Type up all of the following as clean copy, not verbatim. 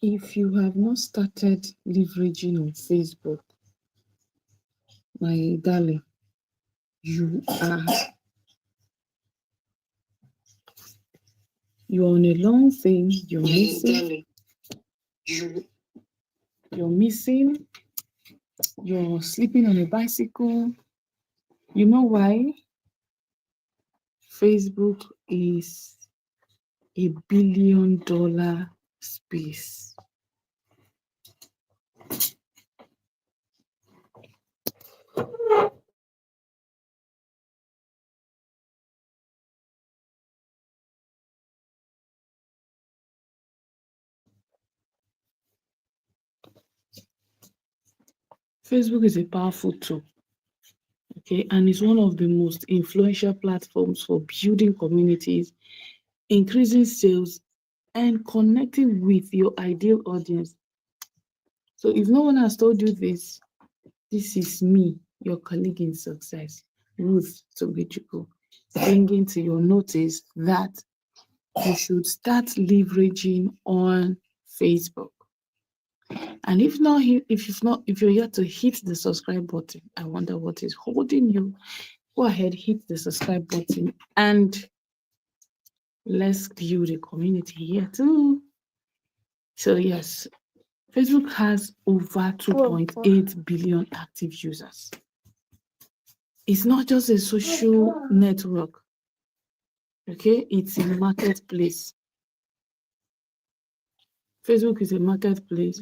If you have not started leveraging on Facebook, my darling, you're on a long thing, you're missing, you're sleeping on a bicycle. You know why? Facebook is $1 billion space. Facebook is a powerful tool, okay, and it's one of the most influential platforms for building communities, increasing sales, and connecting with your ideal audience. So if no one has told you this is me, your colleague in success, Ruth Tobichukwu, bringing to your notice that you should start leveraging on Facebook. And if you're yet to hit the subscribe button, I wonder what is holding you. Go ahead, hit the subscribe button, and let's build a community here too. So yes, Facebook has over 2.8 billion active users. It's not just a social network, okay? It's a marketplace. Facebook is a marketplace.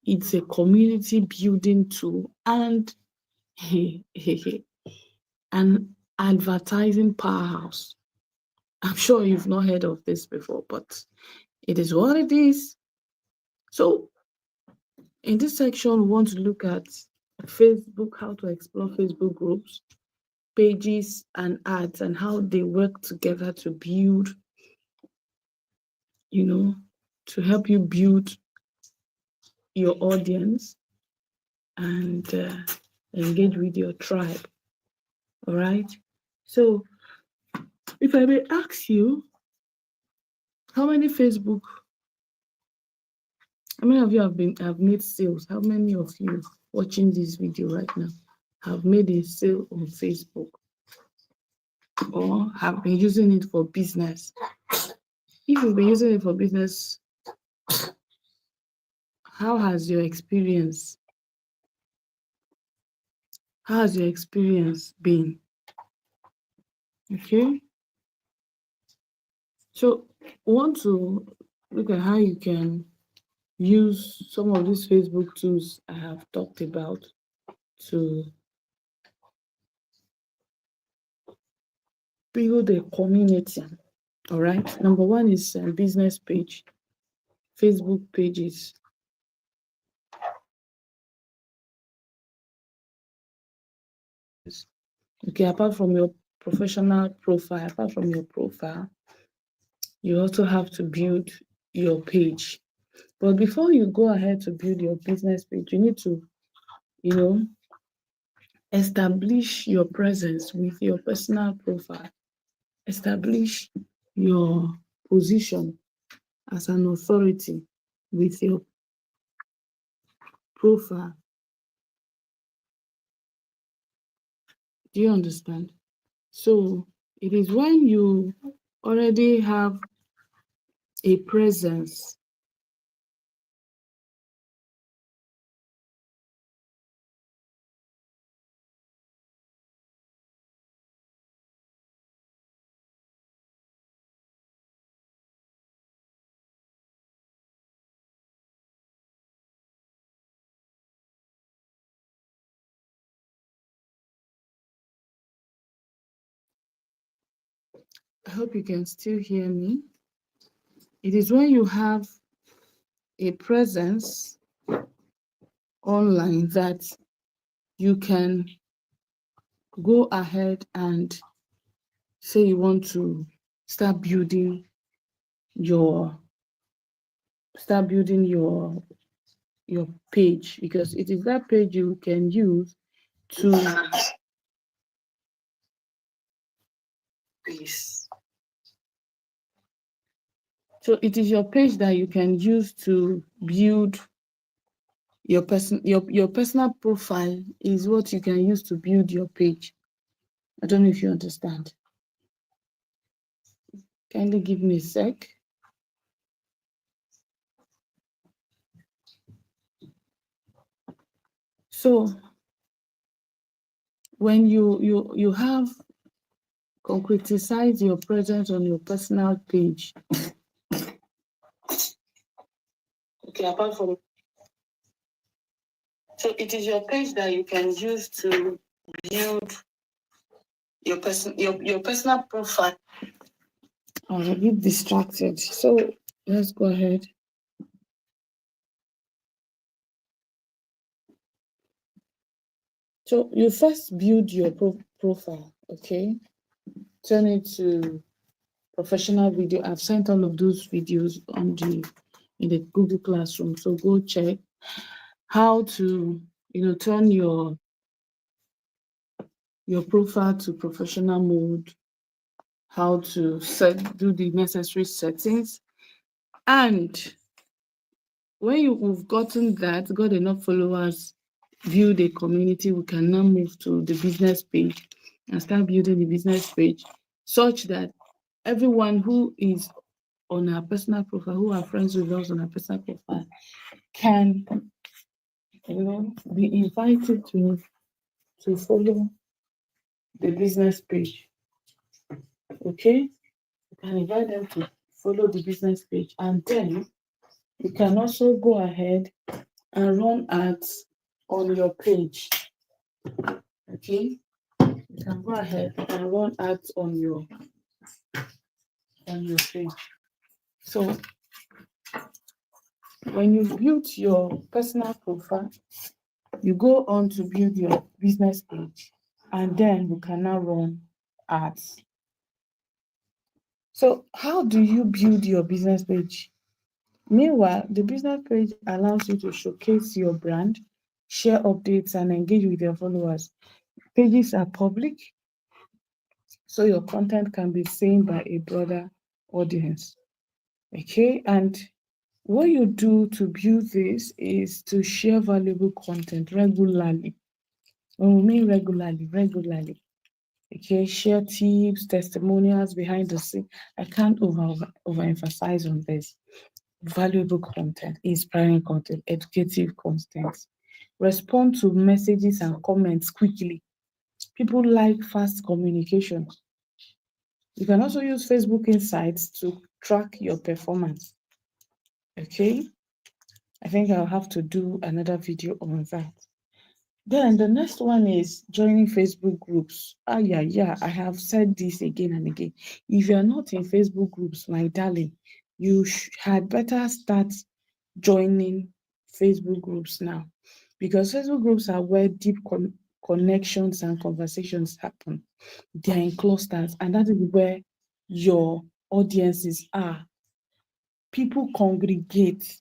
It's a community building tool and an advertising powerhouse. I'm sure you've not heard of this before, but it is what it is. So in this section, we want to look at Facebook, how to explore Facebook groups, pages, and ads, and how they work together to build, to help you build your audience and engage with your tribe. All right. So if I may ask you, how many of you have made sales? How many of you watching this video right now have made a sale on Facebook or have been using it for business? If you've been using it for business, how has your experience been? Okay. So I want to look at how you can use some of these Facebook tools I have talked about to build a community. All right. Number one is business page, Facebook pages. Okay, apart from your professional profile, you also have to build your page. But before you go ahead to build your business page, you need to, establish your presence with your personal profile. Establish your position as an authority with your profile. Do you understand? So it is when you already have a presence I hope you can still hear me. It is when you have a presence online that you can go ahead and say you want to start building your page, because it is that page you can use to So it is your page that you can use to build your personal profile is what you can use to build your page. I don't know if you understand. Kindly give me a sec. So when you have concretized your presence on your personal page, okay, apart from, so it is your page that you can use to build your personal profile. I'm a bit distracted, so let's go ahead. So you first build your profile, okay? Turn it to professional video. I've sent all of those videos in the Google Classroom, so go check how to turn your profile to professional mode, how to do the necessary settings, and when you've gotten that, got enough followers, build a community, we can now move to the business page and start building the business page such that everyone who is on our personal profile, who are friends with us on our personal profile, can be invited to follow the business page. Okay, you can invite them to follow the business page, and then you can also go ahead and run ads on your page. Okay, you can go ahead and run ads on your page. So when you build your personal profile, you go on to build your business page, and then you can now run ads. So how do you build your business page? Meanwhile, the business page allows you to showcase your brand, share updates, and engage with your followers. Pages are public, so your content can be seen by a broader audience. Okay, and what you do to build this is to share valuable content regularly. When we mean regularly. Okay, share tips, testimonials behind the scene. I can't overemphasize on this. Valuable content, inspiring content, educative content. Respond to messages and comments quickly. People like fast communication. You can also use Facebook Insights to track your performance. Okay, I think I'll have to do another video on that. Then the next one is joining Facebook groups. Yeah, I have said this again and again. If you're not in Facebook groups, my darling, you had better start joining Facebook groups now, because Facebook groups are where deep connections and conversations happen. They're in clusters, and that is where your audiences are. People congregate,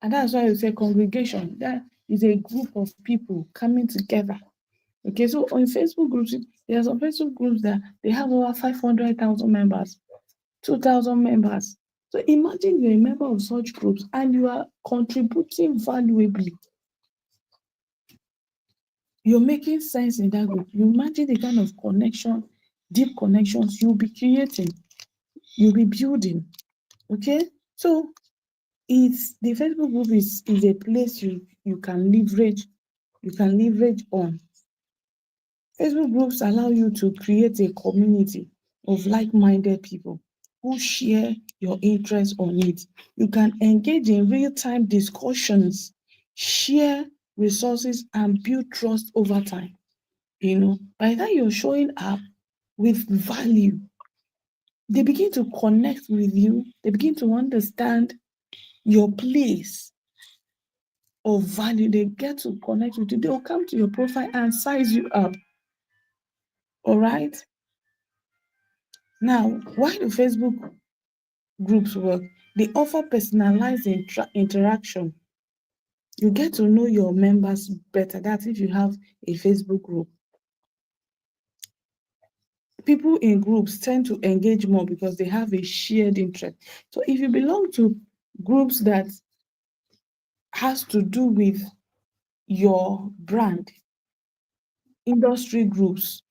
and that's why you say congregation. That is a group of people coming together. Okay, so on Facebook groups, there are some Facebook groups that they have over 500,000 members, 2,000 members. So imagine you're a member of such groups and you are contributing valuably. You're making sense in that group. You imagine the kind of connection, deep connections you'll be creating, you'll be building. Okay, so it's the Facebook group is a place you can leverage on. Facebook groups allow you to create a community of like-minded people who share your interest on it. You can engage in real-time discussions, share resources, and build trust over time. By the time you're showing up with value, they begin to connect with you. They begin to understand your place of value. They get to connect with you. They'll come to your profile and size you up. All right? Now, why do Facebook groups work? They offer personalized interaction. You get to know your members better. That's if you have a Facebook group. people in groups tend to engage more because they have a shared interest. So if you belong to groups that has to do with your brand, industry groups,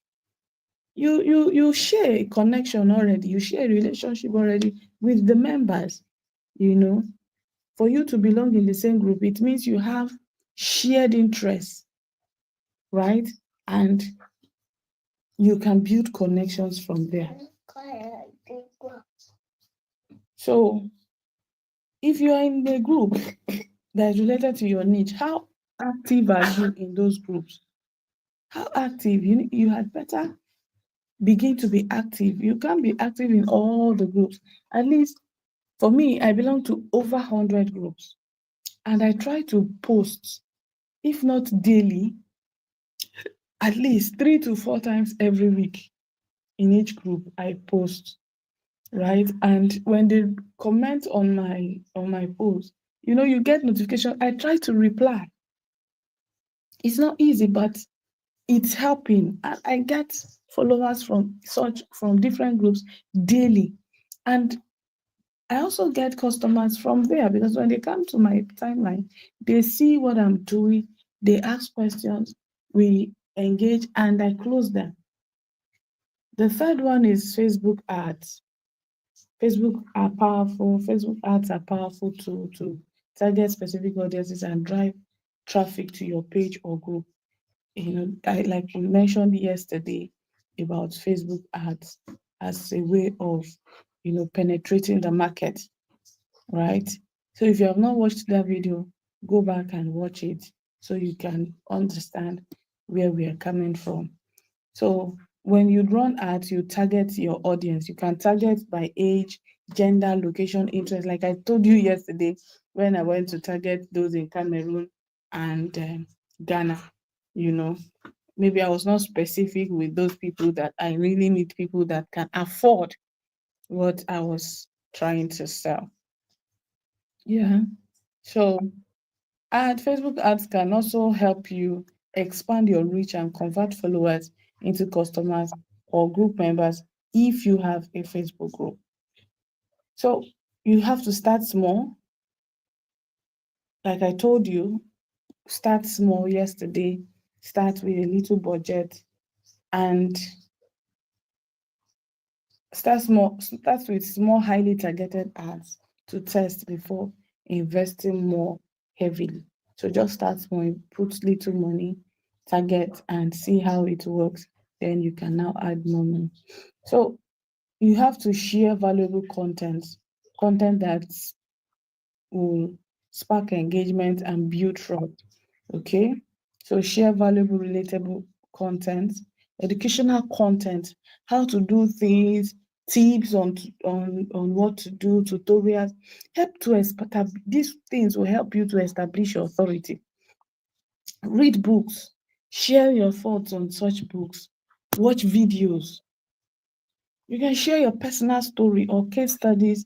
you share a connection already, you share a relationship already with the members. For you to belong in the same group, it means you have shared interests, right? And you can build connections from there. So if you are in a group that is related to your niche, how active are you in those groups? How active? You had better begin to be active. You can't be active in all the groups. At least for me, I belong to over 100 groups. And I try to post, if not daily, at least 3 to 4 times every week in each group I post, right? And when they comment on my post, you get notification. I try to reply. It's not easy, but it's helping. And I get followers from different groups daily. And I also get customers from there because when they come to my timeline, they see what I'm doing, they ask questions, we engage, and I close them. The third one is Facebook ads. Facebook ads are powerful to target specific audiences and drive traffic to your page or group. Like we mentioned yesterday about Facebook ads as a way of, penetrating the market, right? So if you have not watched that video, go back and watch it so you can understand where we are coming from. So when you run ads, you target your audience. You can target by age, gender, location, interest. Like I told you yesterday when I went to target those in Cameroon and Ghana, maybe I was not specific with those people that I really need people that can afford what I was trying to sell. Yeah. So Facebook ads can also help you expand your reach and convert followers into customers or group members if you have a Facebook group. So you have to start small. Like I told you, start small yesterday, start with a little budget and start with small, highly targeted ads to test before investing more heavily. So just start small, put little money, target, and see how it works. Then you can now add more money. So you have to share valuable content that will spark engagement and build trust. Okay, so share valuable, relatable content, educational content, how to do things, tips on what to do, tutorials. Help to establish these things will help you to establish your authority. Read books, share your thoughts on such books, watch videos. You can share your personal story or case studies,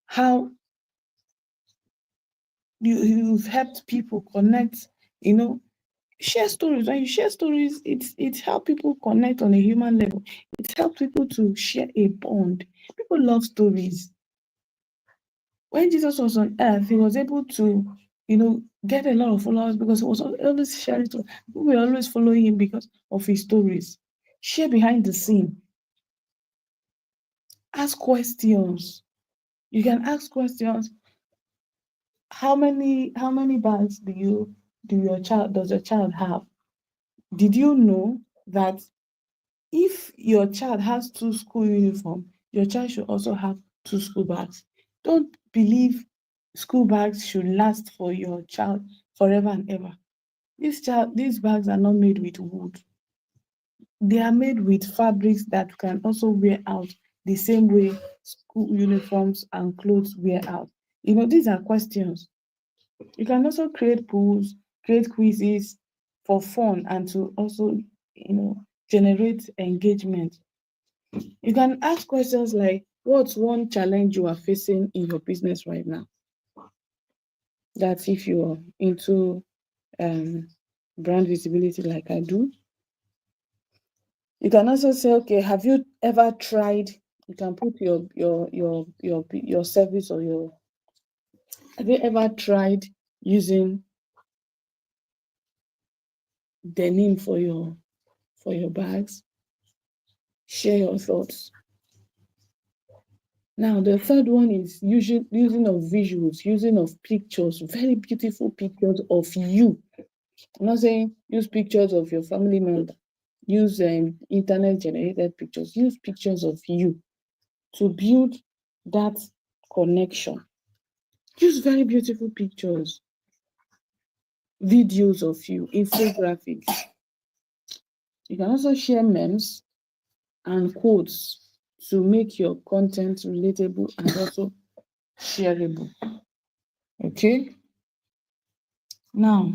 how you've helped people connect, share stories. When you share stories, it helps people connect on a human level. It helps people to share a bond. People love stories. When Jesus was on earth, he was able to, get a lot of followers because he was always sharing stories. People were always following him because of his stories. Share behind the scene. Ask questions. You can ask questions. How many bags does your child have? Did you know that if your child has 2 school uniforms, your child should also have 2 school bags? Don't believe school bags should last for your child forever and ever. These bags are not made with wood. They are made with fabrics that can also wear out the same way school uniforms and clothes wear out. These are questions. You can also create polls, create quizzes for fun and to also, generate engagement. You can ask questions like, what's one challenge you are facing in your business right now? That's if you're into brand visibility like I do. You can also say, okay, have you ever tried? You can put your service or your. Have you ever tried using denim for your bags? Share your thoughts. Now, the third one is using of visuals, using of pictures, very beautiful pictures of you. I'm not saying use pictures of your family member, use internet generated pictures, use pictures of you to build that connection. Use very beautiful pictures, videos of you, infographics. You can also share memes and quotes to make your content relatable and also shareable. Okay? Now,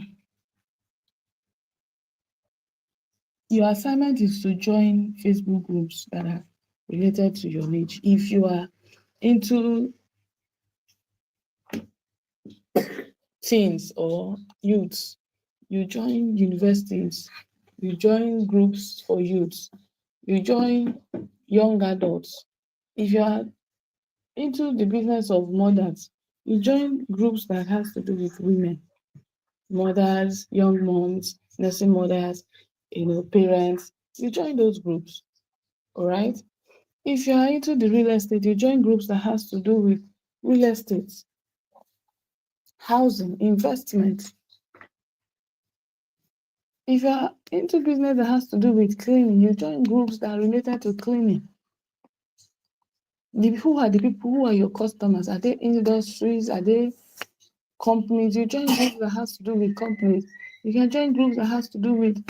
your assignment is to join Facebook groups that are related to your niche. If you are into teens or youths, you join universities, you join groups for youths, you join young adults. If you are into the business of mothers, you join groups that has to do with women, mothers, young moms, nursing mothers, parents. You join those groups, all right? If you are into the real estate, you join groups that has to do with real estate, housing, investment. If you are into business that has to do with cleaning, you join groups that are related to cleaning. Who are the people? Who are your customers? Are they industries? Are they companies? You join groups that has to do with companies. You can join groups that has to do with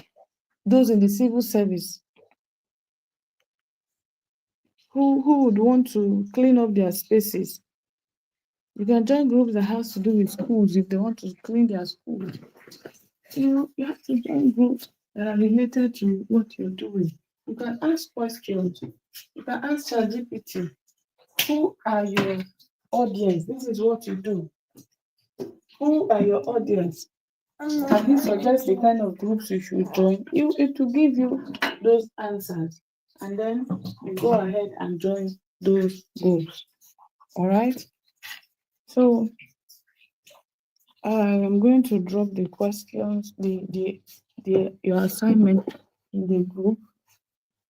those in the civil service who would want to clean up their spaces. You can join groups that has to do with schools if they want to clean their schools. You have to join groups that are related to what you're doing. You can ask questions. You can ask ChatGPT, who are your audience? This is what you do. Who are your audience? Can you suggest the kind of groups you should join? It will give you those answers. And then you go ahead and join those groups. All right? So I am going to drop the questions, your assignment in the group.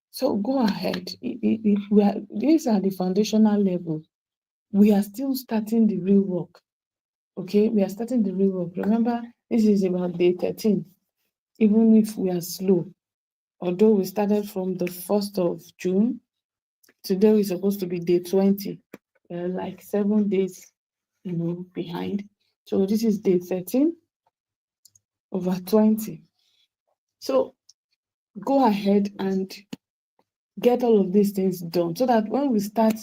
So go ahead. These are the foundational levels. We are still starting the real work. Okay, we are starting the real work. Remember, this is about day 13. Even if we are slow, although we started from the 1st of June, today is supposed to be day 20. Like 7 days, behind. So this is day 13 over 20. So go ahead and get all of these things done so that when we start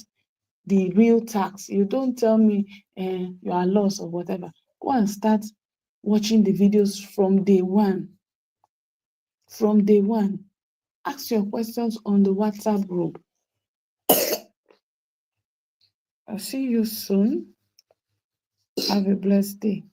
the real tax, you don't tell me you are lost or whatever. Go and start watching the videos from day one. From day one. Ask your questions on the WhatsApp group. I'll see you soon. Have a blessed day.